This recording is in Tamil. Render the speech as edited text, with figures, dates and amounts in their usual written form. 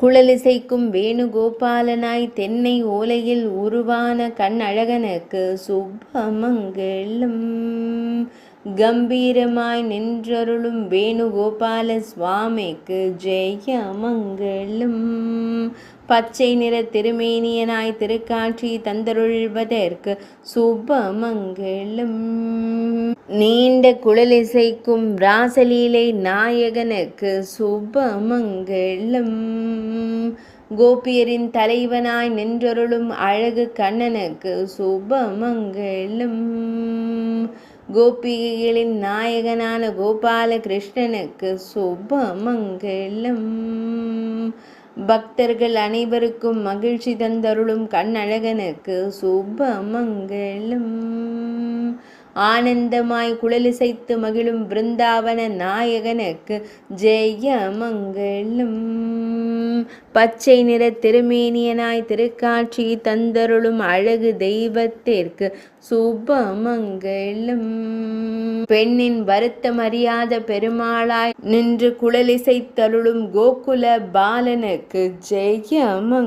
குழலிசைக்கும் வேணுகோபாலனாய் தென்னை ஓலையில் உருவான கண்ணழகனுக்கு சுபமங்கலம். கம்பீரமாய் நின்றருளும் வேணுகோபால சுவாமிக்கு ஜெயமங்கலம். பச்சை நிற திருமேனியனாய் திருக்காட்சி தந்தருள்வதற்கு சுபமங்கலம். நீண்ட குழலிசைக்கும் ராசலீலை நாயகனுக்கு சுபமங்கலம். கோபியரின் தலைவனாய் நின்றருளும் அழகு கண்ணனுக்கு சுபமங்கலம். கோபிகைகளின் நாயகனான கோபால கிருஷ்ணனுக்கு சுபமங்கலம். பக்தர்கள் அனைவருக்கும் மகிழ்ச்சி தந்தருளும் கண்ணழகனுக்கு சுபமங்கலம். ஆனந்தமாய் குழலிசைத்து மகிழும் பிருந்தாவன நாயகனுக்கு ஜெயமங்கலம். பச்சை நிற திருமேனியனாய் திருக்காட்சி தந்தருளும் அழகு தெய்வத்திற்கு சுபமங்கலம். பெண்ணின் வருத்தம் அறியாத பெருமாளாய் நின்று குழலிசைத்தருளும் கோகுல பாலனுக்கு ஜெயமங்கலம்.